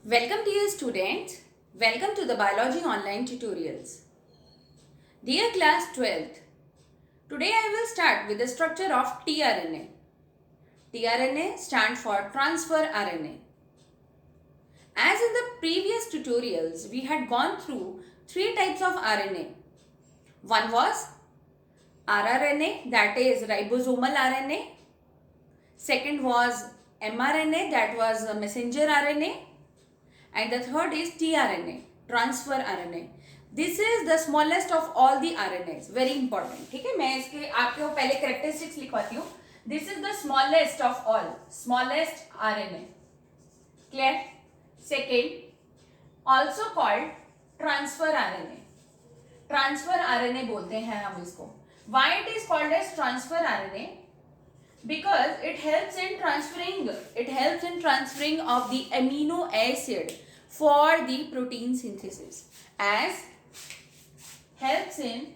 Welcome dear students. Welcome to the biology online tutorials. Dear class 12th, today I will start with the structure of tRNA. tRNA stands for transfer RNA. As in the previous tutorials, we had gone through three types of RNA. One was rRNA, that is ribosomal RNA. Second was mRNA, that was messenger RNA. And the third is tRNA, transfer RNA. This is the smallest of all the RNAs. Very important. ठीक है, मैं इसके आपको पहले characteristics लिखवाती हूँ. This is the smallest of all, smallest RNA. Clear? Second, also called transfer RNA. Transfer RNA बोलते हैं हम इसको. Why it is called as transfer RNA? Because it helps in transferring of the amino acid for the protein synthesis, as helps in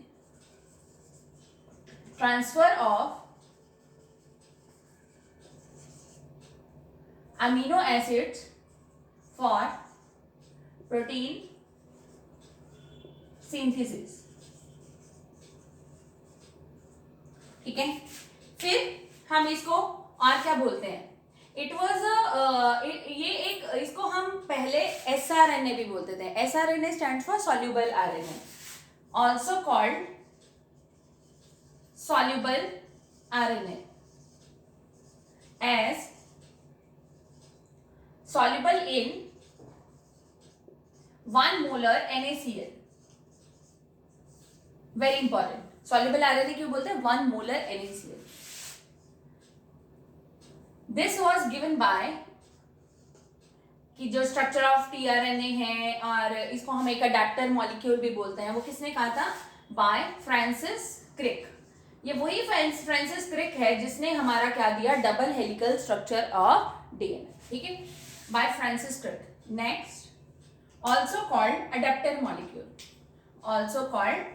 transfer of amino acids for protein synthesis. ठीक है, फिर हम इसको और क्या बोलते हैं? इट वॉज ये एक, इसको हम पहले एसआरएनए भी बोलते थे. SRNA stand for soluble RNA, also called soluble RNA, as soluble in 1 molar NaCl. Very important. Soluble RNA क्यों बोलते हैं? 1 molar NaCl. This was given by, कि जो स्ट्रक्चर ऑफ tRNA है और इसको हम एक अडेप्टर मॉलिक्यूल भी बोलते हैं, वो किसने कहा था? By Francis Crick. ये वही फ्रांसिस क्रिक है जिसने हमारा क्या दिया? Double helical structure of DNA. ठीक है, by Francis Crick. Next, also called adapter molecule. Also called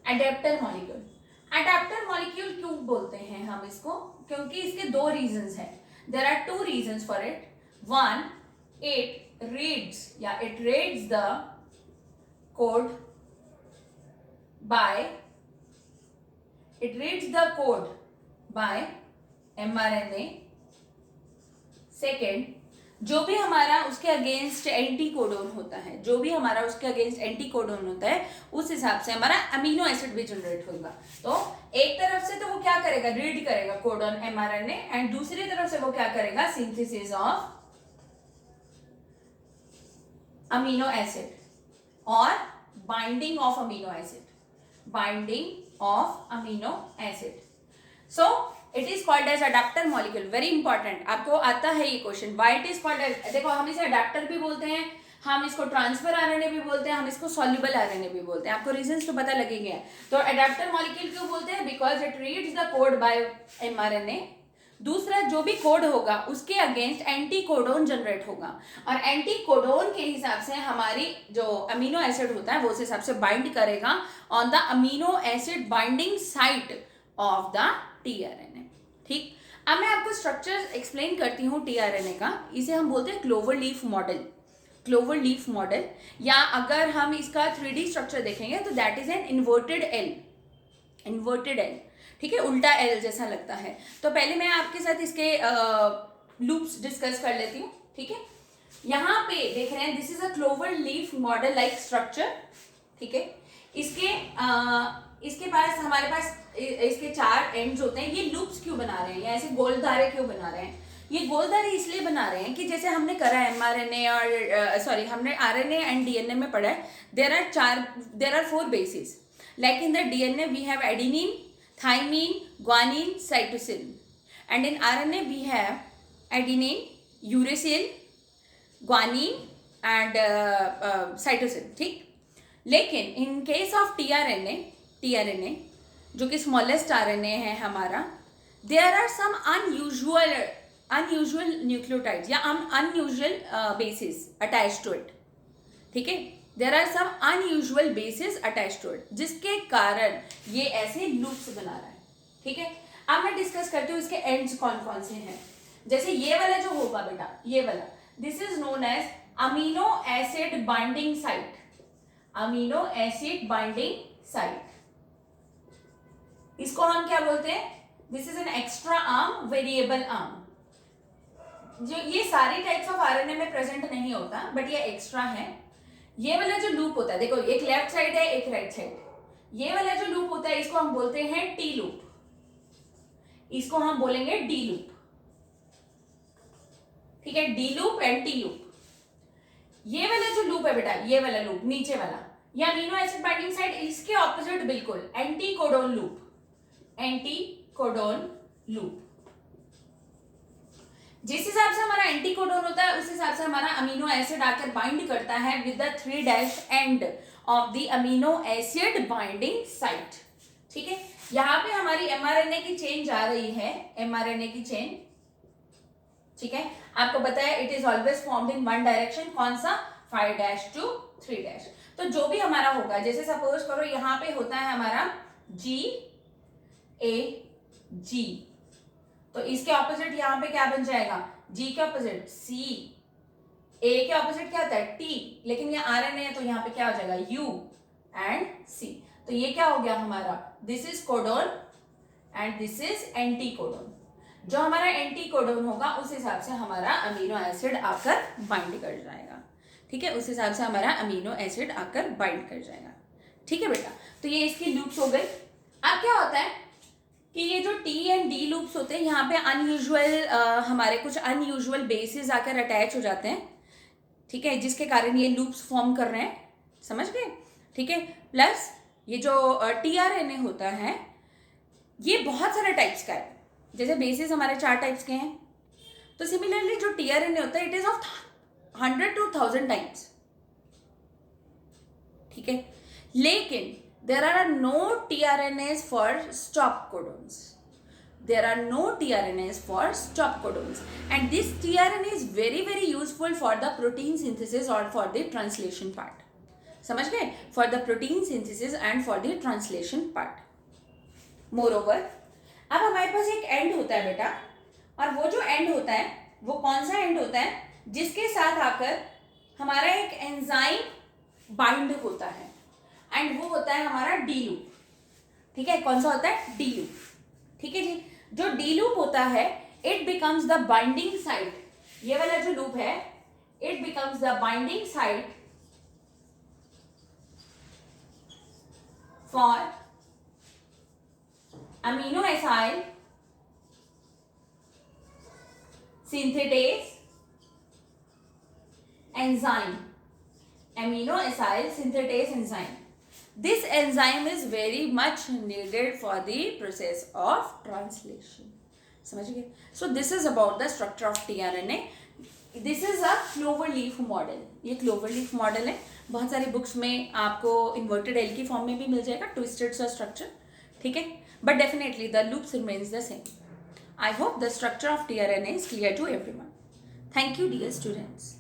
adapter molecule. Adapter molecule क्यों बोलते हैं हम इसको? क्योंकि इसके दो रीजंस हैं. There are two reasons for it. One, it reads the code by mRNA. Second, जो भी हमारा उसके अगेंस्ट एंटी कोडोन होता है, उस हिसाब से हमारा अमीनो एसिड भी जनरेट होगा. तो एक तरफ से तो वो क्या करेगा? रीड करेगा कोडोन mRNA, एंड दूसरी तरफ से वो क्या करेगा? सिंथेसिस ऑफ अमीनो एसिड और binding of amino acid. So it is called as adapter molecule. Very important, आपको आता है ये question. Why it is called as, देखो हम इसे अडेप्टर भी बोलते हैं, हम इसको ट्रांसफर आरएनए भी बोलते हैं, हम इसको सॉल्युबल आरएनए भी बोलते हैं. आपको रीजंस तो पता लगेंगे. तो अडेप्टर मॉलिक्यूल क्यों बोलते हैं? Because it reads the code by mRNA. दूसरा, जो भी कोड होगा उसके अगेंस्ट एंटी कोडोन जनरेट होगा, और एंटी कोडोन के हिसाब से हमारी जो अमीनो एसिड होता है वो उस हिसाब से बाइंड करेगा on the amino acid binding site of the tRNA. ठीक, अब मैं आपको स्ट्रक्चर एक्सप्लेन करती हूँ tRNA का. इसे हम बोलते हैं क्लोवर लीफ मॉडल, या अगर हम इसका 3D स्ट्रक्चर देखेंगे तो that is an inverted L. ठीक है, उल्टा एल जैसा लगता है. तो पहले मैं आपके साथ इसके लूप्स डिस्कस कर लेती हूँ. ठीक है, यहाँ पे देख रहे हैं, this is a clover leaf model like structure. ठीक है, इसके पास हमारे पास इसके 4 एंड्स होते हैं. ये लूप्स क्यों बना रहे हैं, या ऐसे गोलधारे क्यों बना रहे हैं? ये गोलधारे इसलिए बना रहे हैं कि जैसे हमने करा है mRNA और हमने RNA एंड DNA में पढ़ा है, there are 4 bases. Like in the DNA we have adenine, thymine, guanine, cytosine, and in RNA we have adenine, uracil, guanine and cytosine. ठीक, लेकिन इन केस ऑफ tRNA जो कि smallest RNA है हमारा, there are some unusual nucleotides या unusual bases attach to it. ठीक है, there are some unusual bases attach to it, जिसके कारण ये ऐसे लूप्स बना रहा है. ठीक है, अब मैं डिस्कस करती हूँ इसके एंड्स कौन कौन से हैं. जैसे ये वाला जो होगा बेटा, ये वाला, this is known as amino acid binding site, amino acid binding site. इसको हम क्या बोलते हैं? This is an extra arm, variable arm. जो ये सारी टाइप्स ऑफ आरएनए में प्रेजेंट नहीं होता, बट ये एक्स्ट्रा है। ये वाला जो लूप होता है, देखो एक लेफ्ट साइड है एक राइट साइड, ये वाला जो लूप होता है इसको हम बोलते हैं टी लूप, इसको हम बोलेंगे डी लूप, ठीक है, D loop and T loop. ये वाला जो लूप है बेटा, ये वाला लूप नीचे वाला, ये अमीनो एसिड बाइंडिंग साइट, इसके ऑपोजिट बिल्कुल anti codon loop, anti codon loop. जिस हिसाब से हमारा एंटी कोडोन होता है उस हिसाब से हमारा अमीनो एसिड आकर बाइंड करता है with the 3' end of the amino acid binding site, ठीक है। यहां पे हमारी एमआरएनए की चेन जा रही है, एमआरएनए की चेन, ठीक है। आपको बताया it is always formed in one direction, कौन सा? 5' to 3'। तो जो भी हमारा होगा, जैसे सपोज करो यहाँ पे होता है हमारा GAG, तो इसके ऑपोजिट यहाँ पे क्या बन जाएगा? G के ऑपोजिट C, A के ऑपोजिट क्या होता है? T, लेकिन ये RNA है तो यहाँ पे क्या हो जाएगा? U and C। तो ये क्या हो गया हमारा? This is codon and this is anti codon. जो हमारा एंटी कोडोन होगा उस हिसाब से हमारा अमीनो एसिड आकर बाइंड कर जाएगा, ठीक है, उस हिसाब से हमारा अमीनो एसिड आकर बाइंड कर जाएगा, ठीक है बेटा। तो ये इसकी लूप्स हो गई। अब क्या होता है कि ये जो टी एंड डी लूप्स होते हैं, यहाँ पे अनयूजुअल हमारे कुछ अनयूजुअल बेसिस आकर अटैच हो जाते हैं, ठीक है, जिसके कारण ये लूप्स फॉर्म कर रहे हैं, समझ गए, ठीक है। प्लस ये जो टीआरएनए होता है ये बहुत सारे टाइप्स का है, जैसे बेसिस हमारे 4 टाइप्स के हैं, तो सिमिलरली जो टीआरएनए होता है it is of 100 to 1000 types, ठीक है। लेकिन there are no tRNAs for stop codons. There are no tRNAs for stop codons, and this tRNA is very very useful for the protein synthesis or for the translation part. समझ गए? For the protein synthesis and for the translation part. Moreover, अब हमारे पास एक and होता है बेटा, और वो जो एंड होता है वो कौन सा एंड होता है? जिसके साथ आकर हमारा एक एंजाइम बाइंड होता है, एंड वो होता है हमारा डी लूप, ठीक है। कौन सा होता है? डी लूप, ठीक है जी। जो डी लूप होता है it becomes the binding site, ये वाला जो लूप है it becomes the binding site for amino acyl synthetase enzyme, amino acyl synthetase enzyme. This enzyme is very much needed for the process of translation. समझ गए? So this is about the structure of tRNA. This is a clover leaf model. ये clover leaf model है, बहुत सारी books में आपको inverted L की form में भी मिल जाएगा, twisted सा structure, ठीक है, but definitely the loops remains the same. I hope the structure of tRNA is clear to everyone. Thank you dear students.